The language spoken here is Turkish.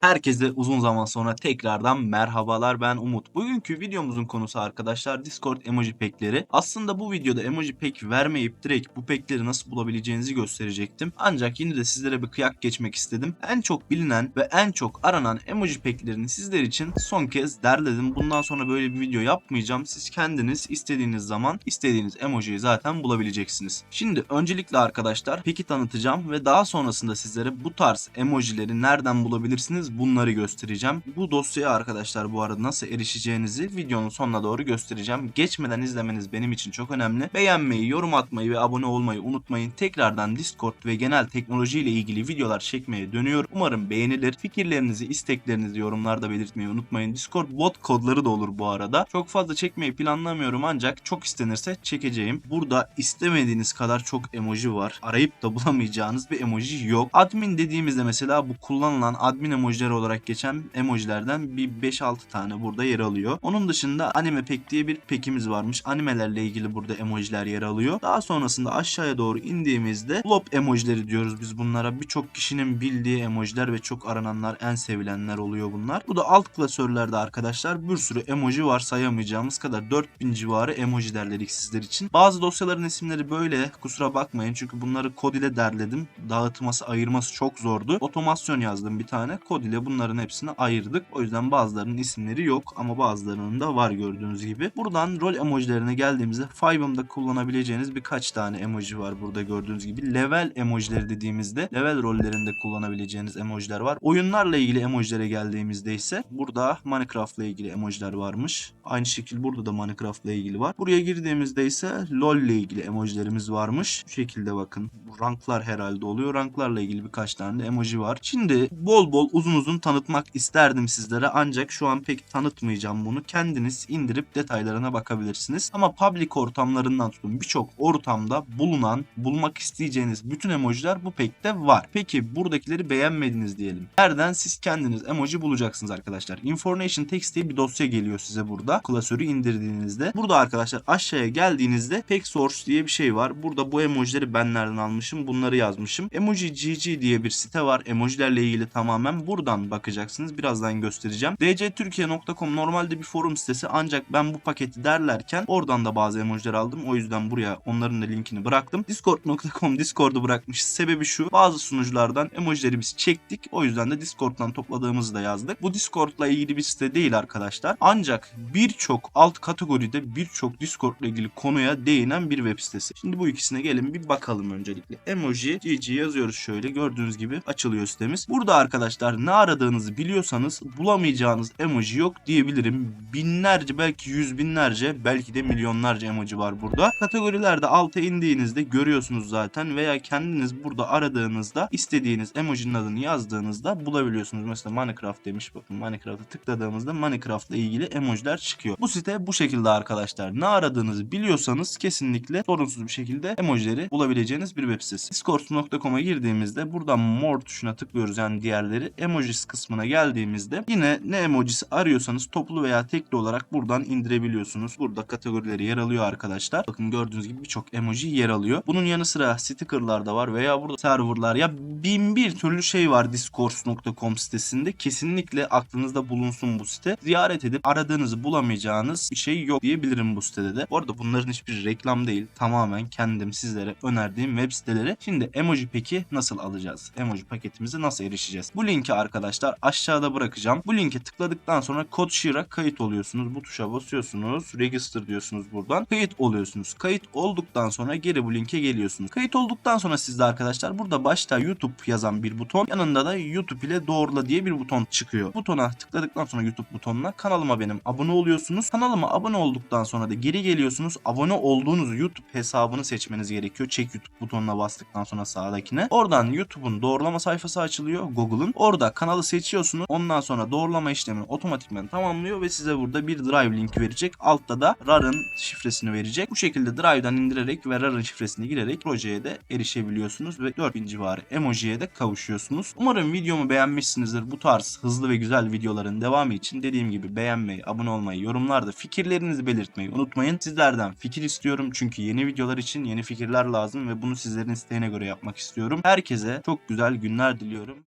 Herkese uzun zaman sonra tekrardan merhabalar, ben Umut. Bugünkü videomuzun konusu arkadaşlar Discord emoji pack'leri. Aslında bu videoda emoji pack vermeyip direkt bu pack'leri nasıl bulabileceğinizi gösterecektim. Ancak yine de sizlere bir kıyak geçmek istedim. En çok bilinen ve en çok aranan emoji pack'lerini sizler için son kez derledim. Bundan sonra böyle bir video yapmayacağım. Siz kendiniz istediğiniz zaman istediğiniz emojiyi zaten bulabileceksiniz. Şimdi öncelikle arkadaşlar pack'i tanıtacağım ve daha sonrasında sizlere bu tarz emojileri nereden bulabilirsiniz bunları göstereceğim. Bu dosyaya arkadaşlar bu arada nasıl erişeceğinizi videonun sonuna doğru göstereceğim. Geçmeden izlemeniz benim için çok önemli. Beğenmeyi, yorum atmayı ve abone olmayı unutmayın. Tekrardan Discord ve genel teknoloji ile ilgili videolar çekmeye dönüyor. Umarım beğenilir. Fikirlerinizi, isteklerinizi yorumlarda belirtmeyi unutmayın. Discord bot kodları da olur bu arada. Çok fazla çekmeyi planlamıyorum ancak çok istenirse çekeceğim. Burada istemediğiniz kadar çok emoji var. Arayıp da bulamayacağınız bir emoji yok. Admin dediğimizde mesela bu kullanılan admin emojileri olarak geçen emojilerden bir 5-6 tane burada yer alıyor. Onun dışında anime pack diye bir pack'imiz varmış. Animelerle ilgili burada emojiler yer alıyor. Daha sonrasında aşağıya doğru indiğimizde blob emojileri diyoruz biz bunlara. Birçok kişinin bildiği emojiler ve çok arananlar, en sevilenler oluyor bunlar. Bu da alt klasörlerde arkadaşlar bir sürü emoji var, sayamayacağımız kadar 4000 civarı emoji derledik sizler için. Bazı dosyaların isimleri böyle, kusura bakmayın çünkü bunları kod ile derledim. Dağıtması, ayırması çok zordu. Otomasyon yazdım bir tane. Kod ile bunların hepsini ayırdık. O yüzden bazılarının isimleri yok ama bazılarının da var gördüğünüz gibi. Buradan rol emojilerine geldiğimizde Five'ımda kullanabileceğiniz birkaç tane emoji var burada gördüğünüz gibi. Level emojileri dediğimizde level rollerinde kullanabileceğiniz emojiler var. Oyunlarla ilgili emojilere geldiğimizde ise burada Minecraft'la ilgili emojiler varmış. Aynı şekilde burada da Minecraft'la ilgili var. Buraya girdiğimizde ise LoL ile ilgili emojilerimiz varmış. Bu şekilde bakın. Bu ranklar herhalde oluyor. Ranklarla ilgili birkaç tane de emoji var. Şimdi bol bol uzun uzun tanıtmak isterdim sizlere ancak şu an pek tanıtmayacağım bunu. Kendiniz indirip detaylarına bakabilirsiniz. Ama public ortamlarından tutun birçok ortamda bulunan, bulmak isteyeceğiniz bütün emojiler bu pack'te var. Peki buradakileri beğenmediniz diyelim. Nereden siz kendiniz emoji bulacaksınız arkadaşlar. Information text diye bir dosya geliyor size burada. Klasörü indirdiğinizde. Burada arkadaşlar aşağıya geldiğinizde pack source diye bir şey var. Burada bu emojileri ben nereden almışım bunları yazmışım. Emoji GG diye bir site var. Emojilerle ilgili tamamen buradan bakacaksınız. Birazdan göstereceğim. dcturkiye.com normalde bir forum sitesi ancak ben bu paketi derlerken oradan da bazı emojiler aldım. O yüzden buraya onların da linkini bıraktım. Discord.com Discord'u bırakmış. Sebebi şu. Bazı sunuculardan emojileri biz çektik. O yüzden de Discord'dan topladığımızı da yazdık. Bu Discord'la ilgili bir site değil arkadaşlar. Ancak birçok alt kategoride birçok Discord'la ilgili konuya değinen bir web sitesi. Şimdi bu ikisine gelin bir bakalım öncelikle. Emoji GG yazıyoruz şöyle. Gördüğünüz gibi açılıyor sitemiz. Burada arkadaşlar ne aradığınızı biliyorsanız bulamayacağınız emoji yok diyebilirim. Binlerce belki yüz binlerce belki de milyonlarca emoji var burada. Kategorilerde alta indiğinizde görüyorsunuz zaten veya kendiniz burada aradığınızda istediğiniz emojinin adını yazdığınızda bulabiliyorsunuz. Mesela Minecraft demiş, bakın Minecraft'a tıkladığımızda Minecraft'la ilgili emojiler çıkıyor. Bu site bu şekilde arkadaşlar. Ne aradığınızı biliyorsanız kesinlikle sorunsuz bir şekilde emojileri bulabileceğiniz bir web sitesi. Discord.com'a girdiğimizde buradan more tuşuna tıklıyoruz, yani diğerleri. Emojis kısmına geldiğimizde yine ne emojisi arıyorsanız toplu veya tekli olarak buradan indirebiliyorsunuz. Burada kategorileri yer alıyor arkadaşlar. Bakın gördüğünüz gibi birçok emoji yer alıyor. Bunun yanı sıra stickerlar da var veya burada serverlar, ya bin bir türlü şey var discourse.com sitesinde. Kesinlikle aklınızda bulunsun bu site. Ziyaret edip aradığınızı bulamayacağınız bir şey yok diyebilirim bu sitede de. Bu arada bunların hiçbir reklam değil. Tamamen kendim sizlere önerdiğim web siteleri. Şimdi emoji pack'i nasıl alacağız? Emoji paketimize nasıl erişeceğiz? Bu linki arkadaşlar aşağıda bırakacağım. Bu linke tıkladıktan sonra CodeShear'a kayıt oluyorsunuz. Bu tuşa basıyorsunuz. Register diyorsunuz buradan. Kayıt oluyorsunuz. Kayıt olduktan sonra geri bu linke geliyorsunuz. Kayıt olduktan sonra sizde arkadaşlar burada başta YouTube yazan bir buton, yanında da YouTube ile doğrula diye bir buton çıkıyor. Butona tıkladıktan sonra YouTube butonuna kanalıma benim abone oluyorsunuz. Kanalıma abone olduktan sonra da geri geliyorsunuz. Abone olduğunuz YouTube hesabını seçmeniz gerekiyor. Çek YouTube butonuna bastıktan sonra sağdakine. Oradan YouTube'un doğrulama sayfası açılıyor. Google'ın. Orada kanalı seçiyorsunuz. Ondan sonra doğrulama işlemini otomatikman tamamlıyor ve size burada bir Drive linki verecek. Altta da RAR'ın şifresini verecek. Bu şekilde Drive'dan indirerek ve RAR'ın şifresini girerek projeye de erişebiliyorsunuz ve 4000 civarı emojiye de kavuşuyorsunuz. Umarım videomu beğenmişsinizdir. Bu tarz hızlı ve güzel videoların devamı için dediğim gibi beğenmeyi, abone olmayı, yorumlarda fikirlerinizi belirtmeyi unutmayın. Sizlerden fikir istiyorum çünkü yeni videolar için yeni fikirler lazım ve bunu sizlerin isteğine göre yapmak istiyorum. Herkese çok güzel günler diliyorum.